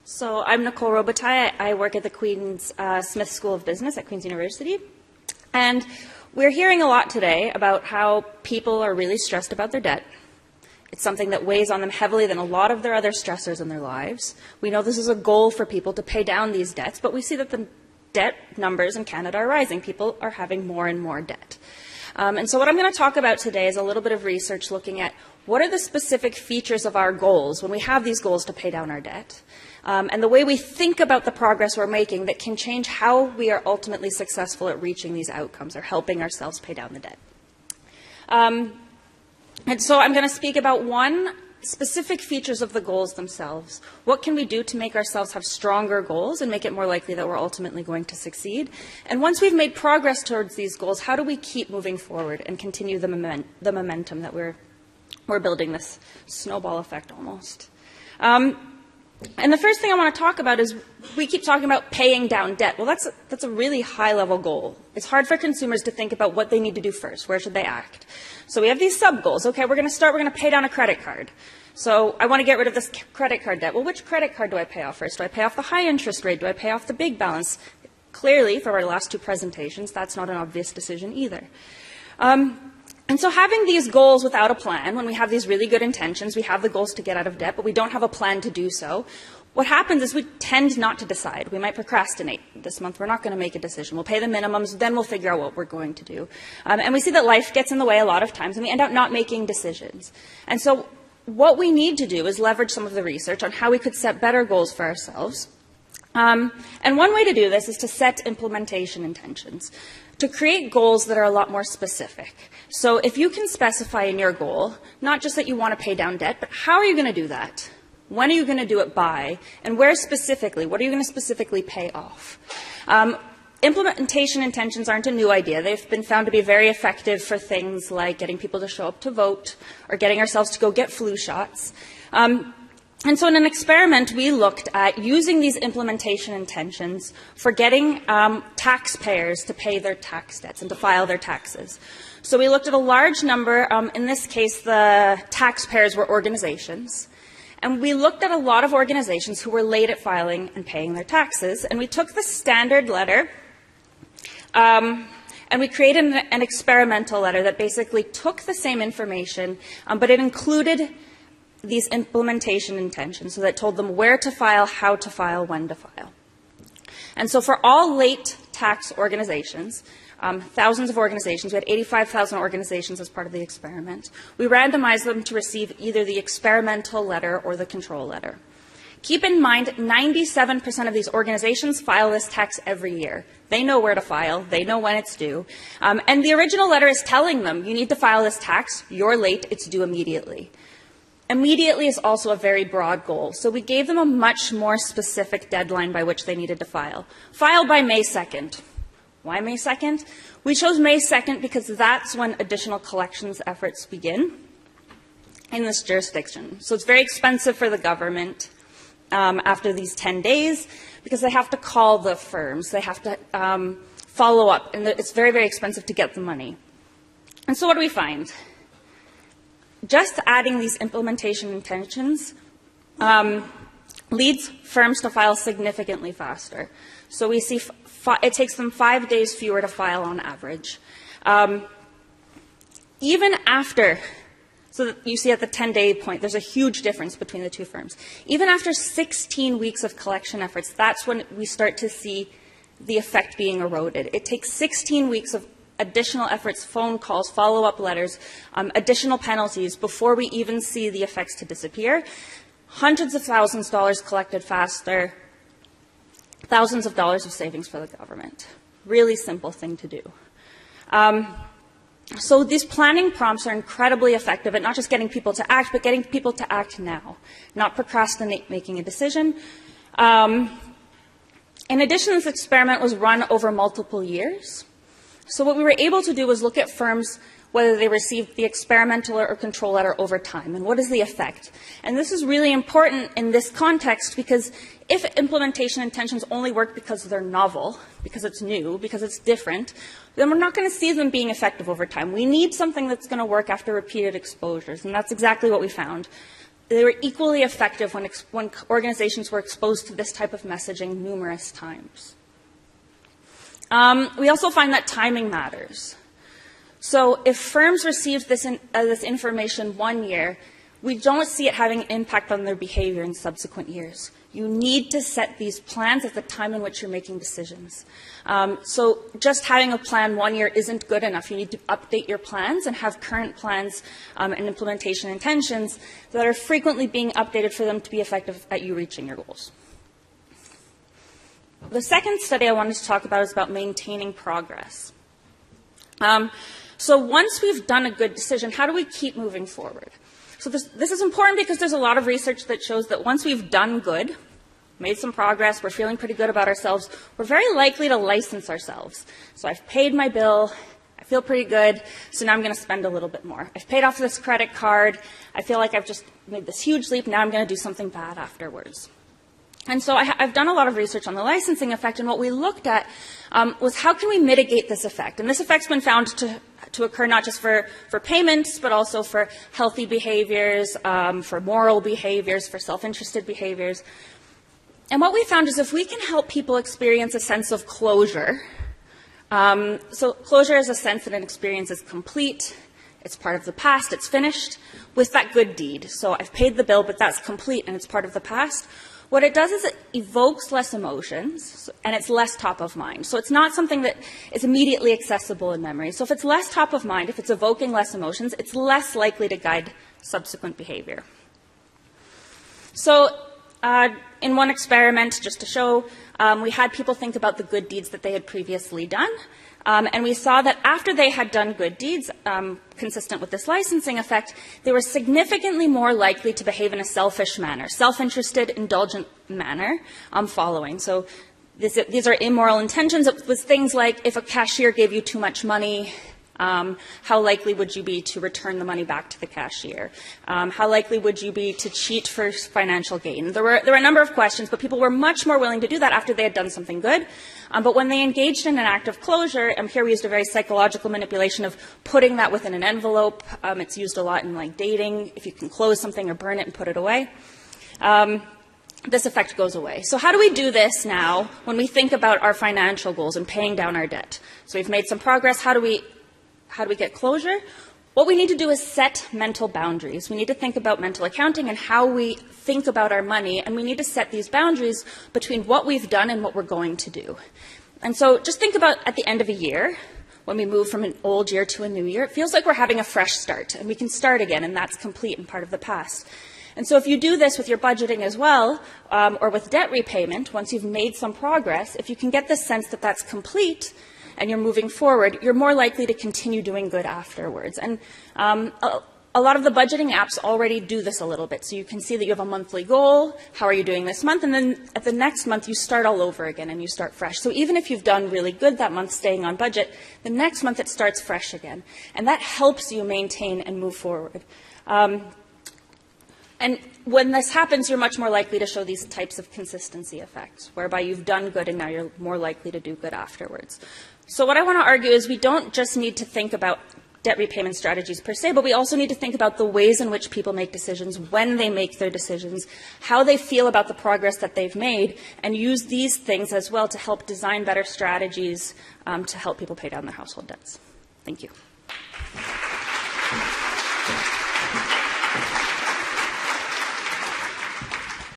So I'm Nicole Robitaille. I work at the Queen's Smith School of Business at Queen's University. And we're hearing a lot today about how people are really stressed about their debt. It's something that weighs on them heavily than a lot of their other stressors in their lives. We know this is a goal for people to pay down these debts, but we see that the debt numbers in Canada are rising. People are having more and more debt. And so what I'm going to talk about today is a little bit of research looking at what are the specific features of our goals when we have these goals to pay down our debt, and the way we think about the progress we're making that can change how we are ultimately successful at reaching these outcomes or helping ourselves pay down the debt. And so I'm going to speak about one specific features of the goals themselves. What can we do to make ourselves have stronger goals and make it more likely that we're ultimately going to succeed? And once we've made progress towards these goals, how do we keep moving forward and continue the momentum that we're building, this snowball effect almost? And the first thing I want to talk about is we keep talking about paying down debt. Well, that's a really high-level goal. It's hard for consumers to think about what they need to do first. Where should they act? So we have these sub-goals. Okay, we're going to pay down a credit card. So I want to get rid of this credit card debt. Well, which credit card do I pay off first? Do I pay off the high interest rate? Do I pay off the big balance? Clearly, for our last two presentations, that's not an obvious decision either. And so having these goals without a plan, when we have these really good intentions, we have the goals to get out of debt, but we don't have a plan to do so, what happens is we tend not to decide. We might procrastinate. This month we're not going to make a decision. We'll pay the minimums, then we'll figure out what we're going to do. And we see that life gets in the way a lot of times, and we end up not making decisions. And so what we need to do is leverage some of the research on how we could set better goals for ourselves. And one way to do this is to set implementation intentions, to create goals that are a lot more specific. So if you can specify in your goal, not just that you want to pay down debt, but how are you going to do that? When are you going to do it by? And where specifically? What are you going to specifically pay off? Implementation intentions aren't a new idea. They've been found to be very effective for things like getting people to show up to vote or getting ourselves to go get flu shots. And so in an experiment, we looked at using these implementation intentions for getting taxpayers to pay their tax debts and to file their taxes. So we looked at a large number. In this case, the taxpayers were organizations. And we looked at a lot of organizations who were late at filing and paying their taxes. And we took the standard letter and we created an experimental letter that basically took the same information, but it included these implementation intentions, so that told them where to file, how to file, when to file. And so for all late tax organizations, thousands of organizations, we had 85,000 organizations as part of the experiment, we randomized them to receive either the experimental letter or the control letter. Keep in mind, 97% of these organizations file this tax every year. They know where to file. They know when it's due. And the original letter is telling them, you need to file this tax. You're late. It's due immediately. Immediately is also a very broad goal, so we gave them a much more specific deadline by which they needed to file. File by May 2nd. Why May 2nd? We chose May 2nd because that's when additional collections efforts begin in this jurisdiction. So it's very expensive for the government after these 10 days because they have to call the firms, they have to follow up, and it's very, very expensive to get the money. And so what do we find? Just adding these implementation intentions leads firms to file significantly faster. So we see it takes them 5 days fewer to file on average. Even after, so that you see at the 10-day point, there's a huge difference between the two firms. Even after 16 weeks of collection efforts, that's when we start to see the effect being eroded. It takes 16 weeks of additional efforts, phone calls, follow-up letters, additional penalties before we even see the effects to disappear. Hundreds of thousands of dollars collected faster, thousands of dollars of savings for the government. Really simple thing to do. So these planning prompts are incredibly effective at not just getting people to act, but getting people to act now, not procrastinate making a decision. In addition, this experiment was run over multiple years. So what we were able to do was look at firms, whether they received the experimental or control letter over time, and what is the effect. And this is really important in this context because if implementation intentions only work because they're novel, because it's new, because it's different, then we're not going to see them being effective over time. We need something that's going to work after repeated exposures, and that's exactly what we found. they were equally effective when organizations were exposed to this type of messaging numerous times. We also find that timing matters. So if firms received this information 1 year, we don't see it having an impact on their behavior in subsequent years. You need to set these plans at the time in which you're making decisions. So just having a plan 1 year isn't good enough. You need to update your plans and have current plans and implementation intentions that are frequently being updated for them to be effective at you reaching your goals. The second study I wanted to talk about is about maintaining progress. So once we've done a good decision, how do we keep moving forward? So this is important because there's a lot of research that shows that once we've done good, made some progress, we're feeling pretty good about ourselves, we're very likely to license ourselves. So I've paid my bill, I feel pretty good, so now I'm going to spend a little bit more. I've paid off this credit card, I feel like I've just made this huge leap, now I'm going to do something bad afterwards. And so I've done a lot of research on the licensing effect, and what we looked at was how can we mitigate this effect? And this effect's been found to occur not just for payments, but also for healthy behaviors, for moral behaviors, for self-interested behaviors. And what we found is if we can help people experience a sense of closure, so closure is a sense that an experience is complete, it's part of the past, it's finished, with that good deed. So I've paid the bill, but that's complete and it's part of the past. What it does is it evokes less emotions, and it's less top of mind. So it's not something that is immediately accessible in memory. So if it's less top of mind, if it's evoking less emotions, it's less likely to guide subsequent behavior. So in one experiment, just to show, we had people think about the good deeds that they had previously done. And we saw that after they had done good deeds, consistent with this licensing effect, they were significantly more likely to behave in a selfish manner, self-interested, indulgent manner following. So these are immoral intentions. It was things like if a cashier gave you too much money, how likely would you be to return the money back to the cashier? How likely would you be to cheat for financial gain? There were a number of questions, but people were much more willing to do that after they had done something good. But when they engaged in an act of closure, and here we used a very psychological manipulation of putting that within an envelope. It's used a lot in like dating. If you can close something or burn it and put it away, this effect goes away. So how do we do this now when we think about our financial goals and paying down our debt? So we've made some progress. How do we get closure? What we need to do is set mental boundaries. We need to think about mental accounting and how we think about our money, and we need to set these boundaries between what we've done and what we're going to do. And so just think about at the end of a year, when we move from an old year to a new year, it feels like we're having a fresh start, and we can start again, and that's complete and part of the past. And so if you do this with your budgeting as well, or with debt repayment, once you've made some progress, if you can get this sense that that's complete, and you're moving forward, you're more likely to continue doing good afterwards. And a lot of the budgeting apps already do this a little bit. So you can see that you have a monthly goal, how are you doing this month, and then at the next month you start all over again and you start fresh. So even if you've done really good that month staying on budget, the next month it starts fresh again. And that helps you maintain and move forward. And when this happens, you're much more likely to show these types of consistency effects, whereby you've done good and now you're more likely to do good afterwards. So what I want to argue is we don't just need to think about debt repayment strategies per se, but we also need to think about the ways in which people make decisions, when they make their decisions, how they feel about the progress that they've made, and use these things as well to help design better strategies to help people pay down their household debts. Thank you.